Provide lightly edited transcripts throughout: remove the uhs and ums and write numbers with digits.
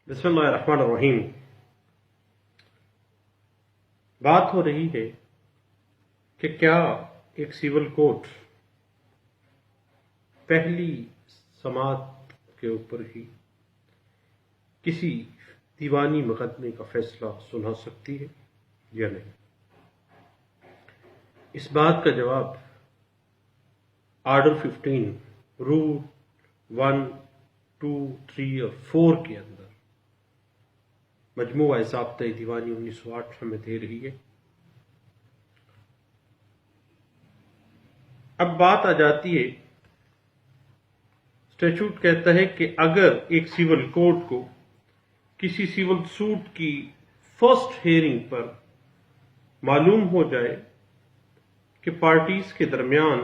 بسم اللہ الرحمن الرحیم۔ بات ہو رہی ہے کہ کیا ایک سول کورٹ پہلی سماعت کے اوپر ہی کسی دیوانی مقدمے کا فیصلہ سنا سکتی ہے یا نہیں۔ اس بات کا جواب آرڈر 15 رول 1، 2، 3 اور 4 کے اندر مجموعہ ضابطۂ دیوانی 1908 ہمیں دے رہی ہے۔ اب بات آ جاتی ہے، اسٹیچوٹ کہتا ہے کہ اگر ایک سول کورٹ کو کسی سول سوٹ کی فرسٹ ہیئرنگ پر معلوم ہو جائے کہ پارٹیز کے درمیان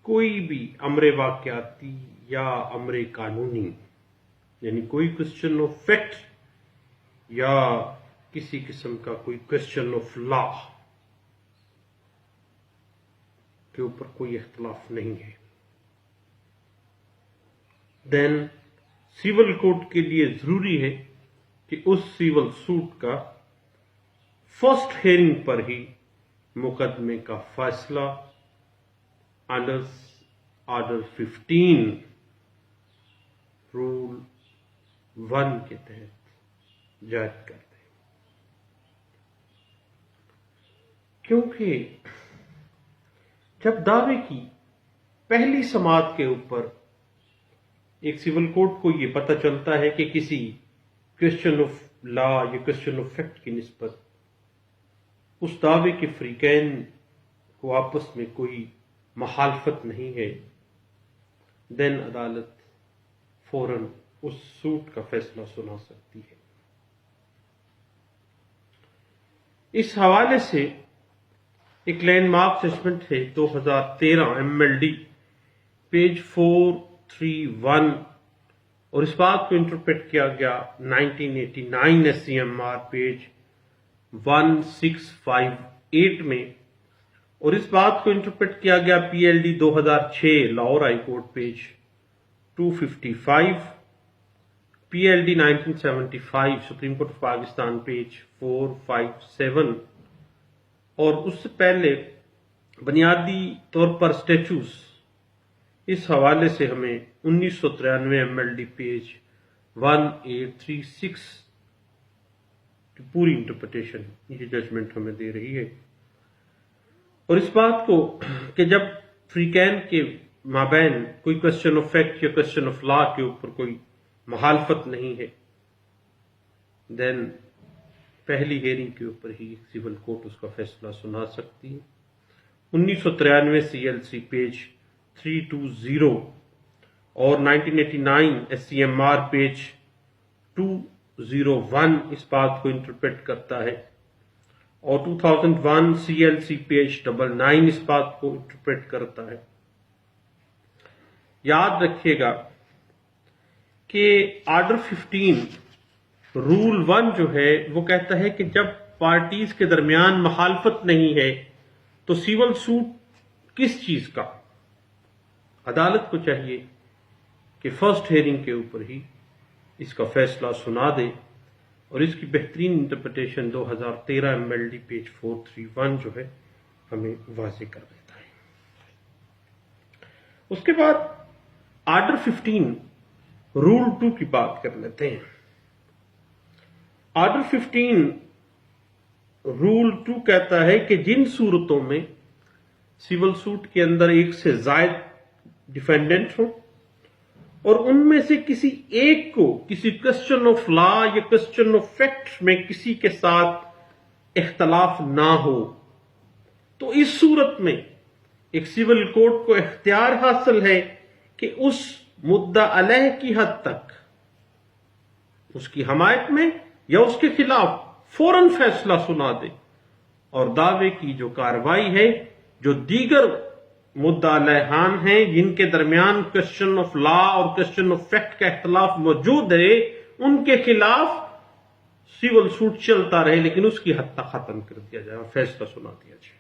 کوئی بھی امر واقعاتی یا امر قانونی، یعنی کوئی کوسچن آف فیکٹ یا کسی قسم کا کوئی کوسچن آف لا کے اوپر کوئی اختلاف نہیں ہے، دین سول کورٹ کے لیے ضروری ہے کہ اس سول سوٹ کا فرسٹ ہیئرنگ پر ہی مقدمے کا فیصلہ انڈر آرڈر 15 رول 1 کے تحت جاری کر دیں، کیونکہ جب دعوے کی پہلی سماعت کے اوپر ایک سول کورٹ کو یہ پتہ چلتا ہے کہ کسی کوسچن آف لا یا کوسچن آف فیکٹ کی نسبت اس دعوے کے فریقین کو آپس میں کوئی مخالفت نہیں ہے، دین عدالت فوراً اس سوٹ کا فیصلہ سنا سکتی ہے۔ اس حوالے سے ایک لینڈ مارک ججمنٹ ہے 2013 MLD پیج 431، اور اس بات کو انٹرپریٹ کیا گیا 1989 SCMR پیج 1658 میں، اور اس بات کو انٹرپریٹ کیا گیا PLD 2006 Lahore high court page 255، PLD 1975 supreme court of Pakistan page 457، اور اس سے پہلے بنیادی طور پر اسٹیچوز اس حوالے سے ہمیں 1993 MLD پیج 1836 کی پوری انٹرپریٹیشن یہ ججمنٹ ہمیں دے رہی ہے، اور اس بات کو کہ جب فریقین کے مابین کوئی کوسچن آف فیکٹ یا کوسچن آف لا کے اوپر کوئی مخالفت نہیں ہے، دین پہلی ہیئرنگ کے اوپر ہی سول کورٹ اس کا فیصلہ سنا سکتی ہے۔ 1993 CLC پیج 320 اور 1989 SCMR پیج 201 اس بات کو انٹرپریٹ کرتا ہے، اور 2001 CLC پیج 99 اس بات کو انٹرپریٹ کرتا ہے۔ یاد رکھیے گا کہ آرڈر 15 رول 1 جو ہے وہ کہتا ہے کہ جب پارٹیز کے درمیان مخالفت نہیں ہے تو سول سوٹ کس چیز کا، عدالت کو چاہیے کہ فرسٹ ہیئرنگ کے اوپر ہی اس کا فیصلہ سنا دے، اور اس کی بہترین انٹرپریٹیشن 2013 MLD پیج 431 جو ہے ہمیں واضح کر دیتا ہے۔ اس کے بعد آرڈر 15 رول 2 کی بات کر لیتے ہیں۔ آرڈر 15 رول 2 کہتا ہے کہ جن صورتوں میں سول سوٹ کے اندر ایک سے زائد ڈیفینڈنٹ ہوں اور ان میں سے کسی ایک کو کسی کوسچن آف لا یا کوسچن آف فیکٹ میں کسی کے ساتھ اختلاف نہ ہو، تو اس صورت میں ایک سول کورٹ کو اختیار حاصل ہے کہ اس مدعا علیہ کی حد تک اس کی حمایت میں یا اس کے خلاف فوراً فیصلہ سنا دے، اور دعوے کی جو کارروائی ہے جو دیگر مدعا علیہان ہیں جن کے درمیان کوسچن آف لا اور کوسچن آف فیکٹ کا اختلاف موجود ہے، ان کے خلاف سول سوٹ چلتا رہے لیکن اس کی حد تک ختم کر دیا جائے اور فیصلہ سنا دیا جائے۔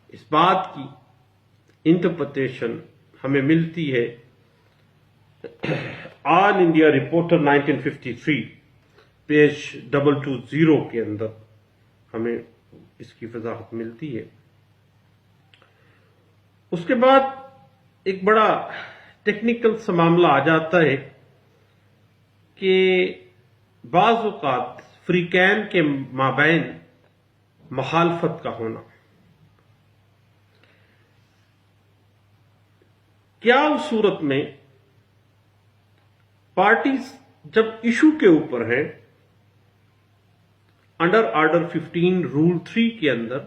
اس بات کی انٹرپریٹیشن ہمیں ملتی ہے آل انڈیا رپورٹر 1953 پیج 220 کے اندر ہمیں اس کی وضاحت ملتی ہے. اس کے بعد ایک بڑا ٹیکنیکل سا معاملہ آ جاتا ہے کہ بعض اوقات فریقین کے مابین مخالفت کا ہونا. کیا اس صورت میں پارٹیز جب ایشو کے اوپر ہیں انڈر آرڈر 15 رول 3 کے اندر،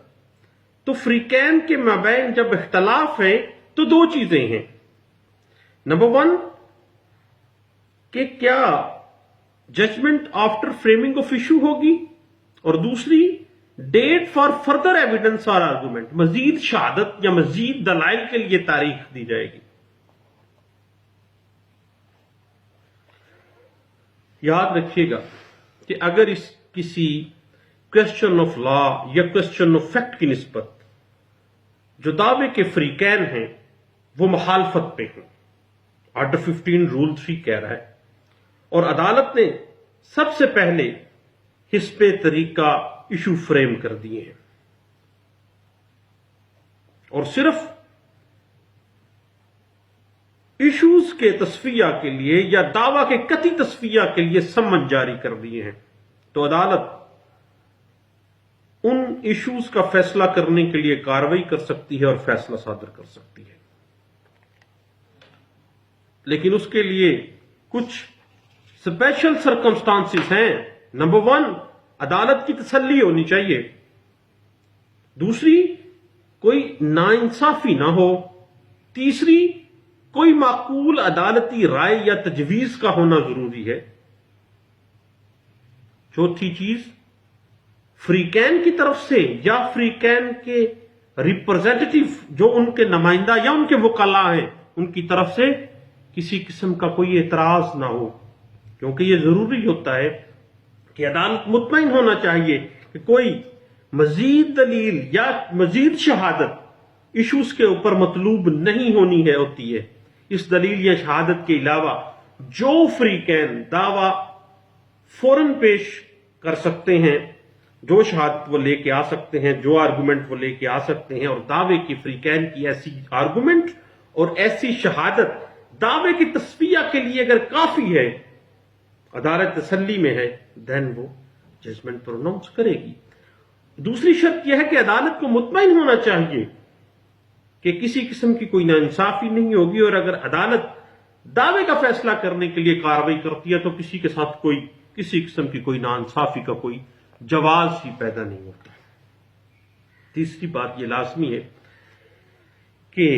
تو فریقین کے مابین جب اختلاف ہے تو دو چیزیں ہیں. نمبر 1 کہ کیا judgment after framing of issue ہوگی، اور دوسری ڈیٹ فار فردر ایویڈنس اور آرگومنٹ، مزید شہادت یا مزید دلائل کے لیے تاریخ دی جائے گی. یاد رکھیے گا کہ اگر اس کسی کوشچن آف لا یا کوشچن آف فیکٹ کی نسبت جو دعوے کے فریقین ہیں وہ مخالفت پہ ہیں، آرڈر 15 رول 3 کہہ رہا ہے، اور عدالت نے سب سے پہلے حسب طریقہ ایشو فریم کر دیے ہیں، اور صرف ایشوز کے تصفیہ کے لیے یا دعویٰ کے قطعی تصفیہ کے لیے سمن جاری کر دیے ہیں، تو عدالت ان ایشوز کا فیصلہ کرنے کے لیے کارروائی کر سکتی ہے اور فیصلہ صادر کر سکتی ہے. لیکن اس کے لیے کچھ اسپیشل سرکمسٹانسز ہیں. نمبر 1 عدالت کی تسلی ہونی چاہیے، دوسری کوئی ناانصافی نہ ہو، تیسری کوئی معقول عدالتی رائے یا تجویز کا ہونا ضروری ہے، چوتھی چیز فریقین کی طرف سے یا فریقین کے ریپرزینٹیٹیو جو ان کے نمائندہ یا ان کے وکلاء ہیں ان کی طرف سے کسی قسم کا کوئی اعتراض نہ ہو، کیونکہ یہ ضروری ہوتا ہے کہ عدالت مطمئن ہونا چاہیے کہ کوئی مزید دلیل یا مزید شہادت ایشوز کے اوپر مطلوب نہیں ہونی ہے ہوتی ہے. اس دلیل یا شہادت کے علاوہ جو فریقین دعویٰ فوراً پیش کر سکتے ہیں، جو شہادت وہ لے کے آ سکتے ہیں، جو آرگومنٹ وہ لے کے آ سکتے ہیں، اور دعوے کی فریقین کی ایسی آرگومنٹ اور ایسی شہادت دعوے کی تصفیہ کے لیے اگر کافی ہے، عدالت تسلی میں ہے، دین وہ ججمنٹ پروناؤنس کرے گی. دوسری شرط یہ ہے کہ عدالت کو مطمئن ہونا چاہیے کہ کسی قسم کی کوئی ناانصافی نہیں ہوگی، اور اگر عدالت دعوے کا فیصلہ کرنے کے لیے کارروائی کرتی ہے تو کسی کے ساتھ کسی قسم کی کوئی ناانصافی کا کوئی جواز ہی پیدا نہیں ہوتا. تیسری بات یہ لازمی ہے کہ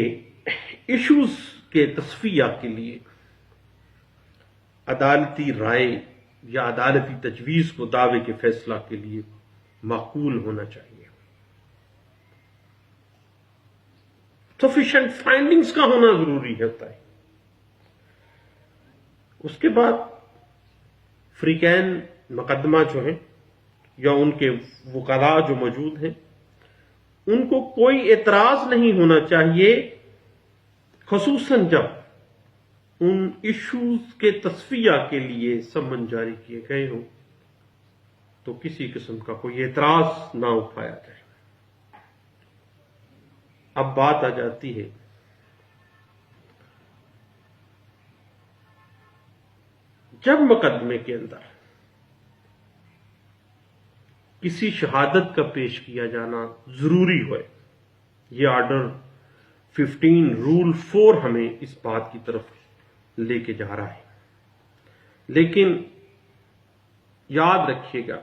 ایشوز کے تصفیہ کے لیے عدالتی رائے یا عدالتی تجویز کو دعوے کے فیصلہ کے لیے معقول ہونا چاہیے. سفیشینٹ فائنڈنگز کا ہونا ضروری ہوتا ہے. اس کے بعد فریقین مقدمہ جو ہیں یا ان کے وکلاء جو موجود ہیں ان کو کوئی اعتراض نہیں ہونا چاہیے، خصوصاً جب ان ایشوز کے تصفیہ کے لیے سمن جاری کیے گئے ہوں تو کسی قسم کا کوئی اعتراض نہ اٹھایا جائے. اب بات آ جاتی ہے جب مقدمے کے اندر کسی شہادت کا پیش کیا جانا ضروری ہوئے. یہ آرڈر 15 رول 4 ہمیں اس بات کی طرف لے کے جا رہا ہے. لیکن یاد رکھیے گا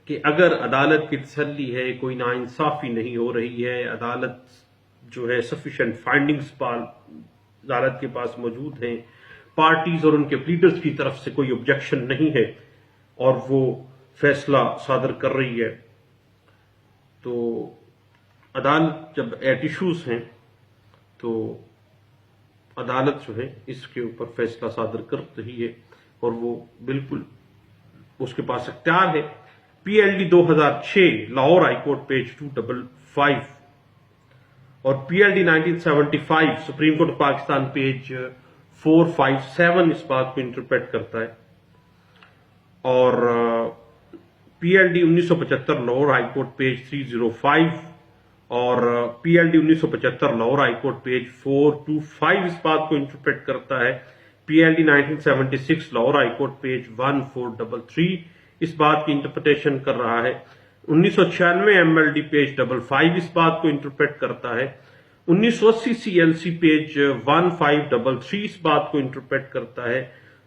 کہ اگر عدالت کی تسلی ہے، کوئی ناانصافی نہیں ہو رہی ہے، عدالت جو ہے سفیشینٹ فائنڈنگز عدالت کے پاس موجود ہیں، پارٹیز اور ان کے پلیڈرز کی طرف سے کوئی آبجیکشن نہیں ہے اور وہ فیصلہ صادر کر رہی ہے، تو عدالت جب ایٹ ایشوز ہیں تو عدالت جو ہے اس کے اوپر فیصلہ صادر کر رہی ہے اور وہ بالکل اس کے پاس اختیار ہے. پی L D 2006 Lahore high court page 255 اور P L D 1975 supreme court Pakistan page 457 اس بات کو انٹرپریٹ کرتا ہے، اور P L D 1975 Lahore high court page 305 اور P L D 1975 Lahore high court page 425 اس بات کو انٹرپریٹ کرتا ہے، پی L D 1976 Lahore high court page 1433 اس بات کی انٹرپریٹیشن کر رہا ہے، 1996 ایم ایل ڈی پیج 55 اس بات کو انٹرپریٹ کرتا ہے، 1980 سی ایل سی پیج 1533 اس بات کو انٹرپریٹ کرتا ہے،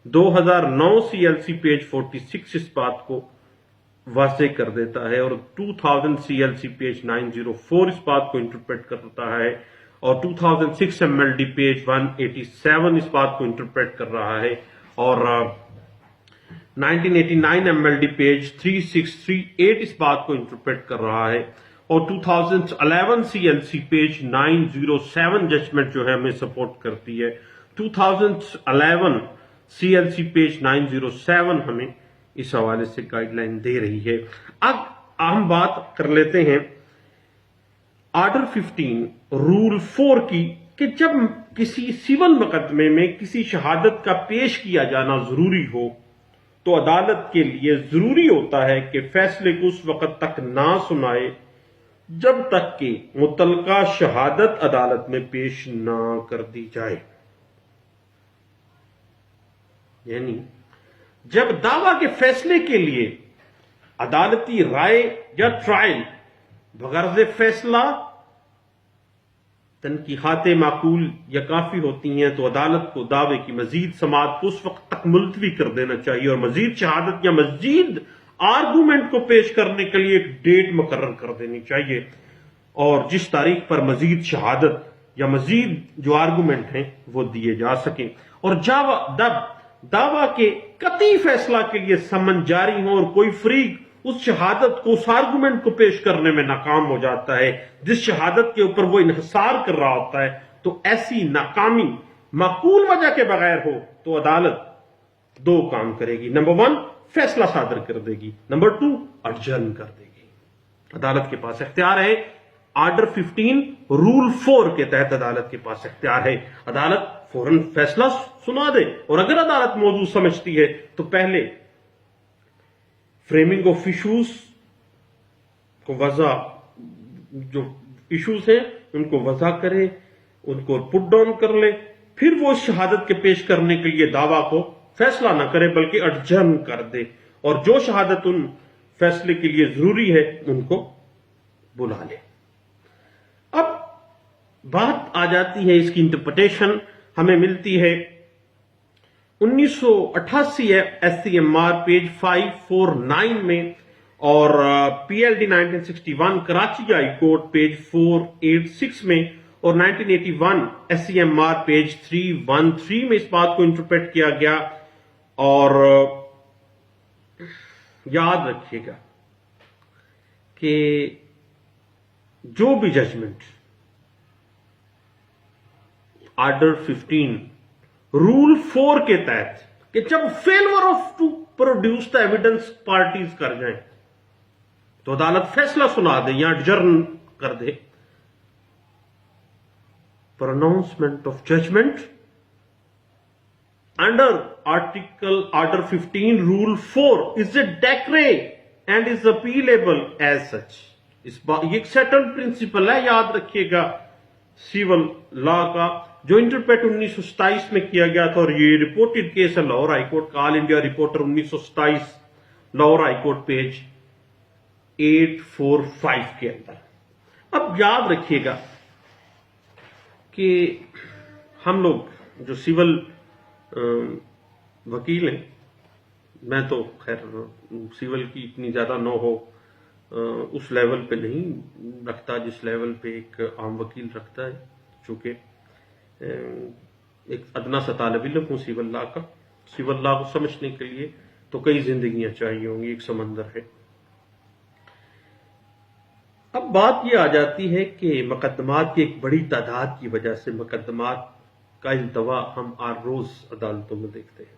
2009 سی ایل سی پیج 46 اس بات کو واضح کر دیتا ہے، اور 2000 سی ایل سی پیج 904 اس بات کو انٹرپریٹ کرتا ہے، اور 2006 ایم ایل ڈی پیج 187 اس بات کو انٹرپریٹ کر رہا ہے، اور 1989 ایم ایل ڈی پیج 3638 اس بات کو انٹرپریٹ کر رہا ہے، اور 2011 C L C page 907 judgment جو ہے ہمیں سپورٹ کرتی ہے، 2011 سی ایل سی پیج 907 ہمیں اس حوالے سے گائیڈ لائن دے رہی ہے۔ اب ہم بات کر لیتے ہیں آرڈر 15 رول 4 کی، کہ جب کسی سول مقدمے میں کسی شہادت کا پیش کیا جانا ضروری ہو تو عدالت کے لیے ضروری ہوتا ہے کہ فیصلے کو اس وقت تک نہ سنائے جب تک کہ متعلقہ شہادت عدالت میں پیش نہ کر دی جائے۔ یعنی جب دعویٰ کے فیصلے کے لیے عدالتی رائے یا ٹرائل بغرض فیصلہ تنقیحات معقول یا کافی ہوتی ہیں تو عدالت کو دعوے کی مزید سماعت کو اس وقت تک ملتوی کر دینا چاہیے، اور مزید شہادت یا مزید آرگومنٹ کو پیش کرنے کے لیے ایک ڈیٹ مقرر کر دینی چاہیے، اور جس تاریخ پر مزید شہادت یا مزید جو آرگومنٹ ہیں وہ دیے جا سکیں، اور جب دعویٰ کے قطعی فیصلہ کے لیے سمن جاری ہو اور کوئی فریق اس شہادت کو، اس آرگومنٹ کو پیش کرنے میں ناکام ہو جاتا ہے جس شہادت کے اوپر وہ انحصار کر رہا ہوتا ہے، تو ایسی ناکامی معقول وجہ کے بغیر ہو تو عدالت دو کام کرے گی، نمبر 1 فیصلہ صادر کر دے گی، نمبر 2 اڈجرن کر دے گی۔ عدالت کے پاس اختیار ہے، آرڈر 15 رول 4 کے تحت عدالت کے پاس اختیار ہے، عدالت فوراً فیصلہ سنا دے، اور اگر عدالت موضوع سمجھتی ہے تو پہلے فریمنگ آف ایشوز کو جو ایشوز ہیں ان کو وضع کرے، ان کو پٹ ڈاؤن کر لے، پھر وہ شہادت کے پیش کرنے کے لیے دعویٰ کو فیصلہ نہ کرے بلکہ اڈجرن کر دے، اور جو شہادت ان فیصلے کے لیے ضروری ہے ان کو بلا لے۔ اب بات آ جاتی ہے اس کی انٹرپریٹیشن ہمیں ملتی ہے 1988 S C M R page 549 میں، اور P L D 1961 Karachi high court page 486 میں، اور 1981 S C M R page 313 میں اس بات کو انٹرپریٹ کیا گیا۔ اور یاد رکھیے گا کہ جو بھی ججمنٹ آرڈر 15 رول 4 کے تحت کہ جب failure of two produce the evidence parties کر جائیں تو عدالت فیصلہ سنا دے یا اڈجرن کر دے، pronouncement of judgment under article order 15 rule 4 is a decree and is appealable as such. یہ ایک سیٹلڈ پرنسپل ہے، یاد رکھیے گا، سیول لا کا جو انٹرپریٹ 1927 میں کیا گیا تھا، اور یہ رپورٹڈ کیس ہے لاہور ہائی کورٹ کا، all India reporter 1927 Lahore high court page 845 کے اندر۔ اب یاد رکھیے گا کہ ہم لوگ جو سول وکیل ہیں، میں تو خیر سول کی اتنی زیادہ نو ہو اس لیول پہ نہیں رکھتا جس لیول پہ ایک عام وکیل رکھتا ہے، چونکہ ایک ادنا سا طالب علم ہوں سیول لا کا۔ سیول لا کو سمجھنے کے لیے تو کئی زندگیاں چاہیے ہوں گی، ایک سمندر ہے۔ اب بات یہ آ جاتی ہے کہ مقدمات کی ایک بڑی تعداد کی وجہ سے مقدمات کا التوا ہم ہر روز عدالتوں میں دیکھتے ہیں،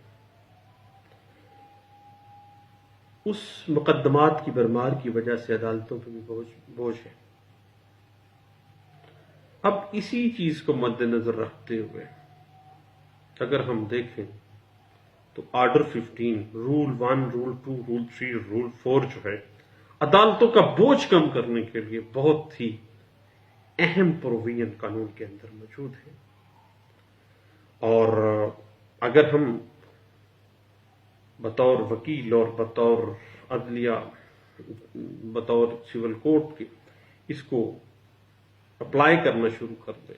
اس مقدمات کی بھرمار کی وجہ سے عدالتوں پہ بھی بوجھ ہے۔ اب اسی چیز کو مد نظر رکھتے ہوئے اگر ہم دیکھیں تو order 15 rule 1 rule 2 rule 3 rule 4 جو ہے عدالتوں کا بوجھ کم کرنے کے لیے بہت ہی اہم پروویژن قانون کے اندر موجود ہے. اور اگر ہم بطور وکیل اور بطور عدلیہ بطور سول کورٹ کے اس کو اپلائی کرنا شروع کر دیں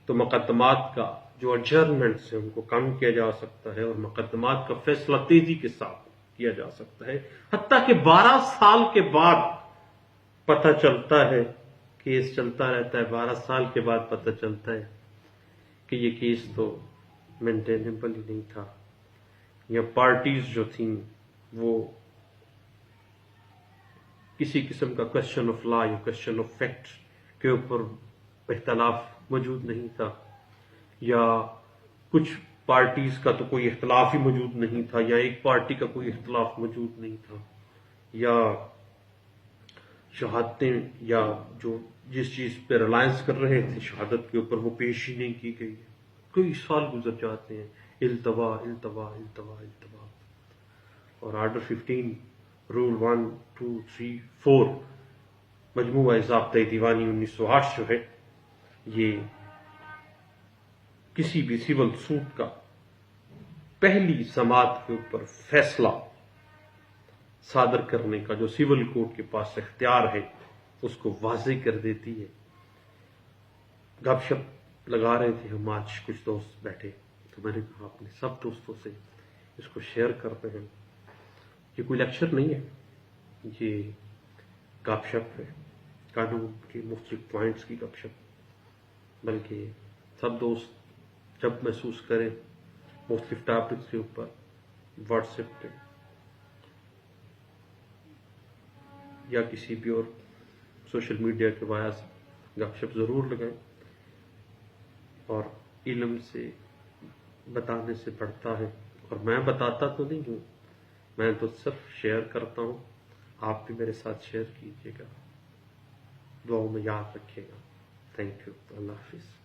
تو مقدمات کا جو اڈجرنمنٹس ہیں ان کو کم کیا جا سکتا ہے اور مقدمات کا فیصلہ تیزی کے ساتھ کیا جا سکتا ہے. حتیٰ کہ 12 سال کے بعد پتہ چلتا ہے، کیس چلتا رہتا ہے، 12 سال کے بعد پتہ چلتا ہے کہ یہ کیس تو مینٹینیبل ہی نہیں تھا، یا پارٹیز جو تھیں وہ کسی قسم کا کوشچن آف لا یا کوشچن آف فیکٹ کے اوپر اختلاف موجود نہیں تھا، یا کچھ پارٹیز کا تو کوئی اختلاف ہی موجود نہیں تھا، یا ایک پارٹی کا کوئی اختلاف موجود نہیں تھا، یا شہادتیں یا جو جس چیز پہ ریلائنس کر رہے تھے شہادت کے اوپر وہ پیش ہی نہیں کی گئی. کئی سال گزر جاتے ہیں، التوا التوا التوا التوا. اور آرڈر 15 رول 1 2 3 4 مجموعہ ضابطۂ دیوانی 1908 جو ہے یہ کسی بھی سول سوٹ کا پہلی سماعت کے اوپر فیصلہ صادر کرنے کا جو سول کورٹ کے پاس اختیار ہے اس کو واضح کر دیتی ہے. گپ شپ لگا رہے تھے ہم آج کچھ دوست بیٹھے تو میں نے کہا اپنے سب دوستوں سے اس کو شیئر کرتے ہیں. یہ کوئی لیکچر نہیں ہے، یہ گپ شپ ہے، قانون کے مختلف پوائنٹس کی گپ شپ، بلکہ سب دوست جب محسوس کریں مختلف ٹاپکس کے اوپر واٹس ایپ پہ یا کسی بھی اور سوشل میڈیا کے وجہ سے گپ شپ ضرور لگائیں. اور علم سے بتانے سے بڑھتا ہے، اور میں بتاتا تو نہیں ہوں، میں تو صرف شیئر کرتا ہوں. آپ بھی میرے ساتھ شیئر کیجیے گا، دعاؤں میں یاد رکھیے گا. Thank you. اللہ حافظ.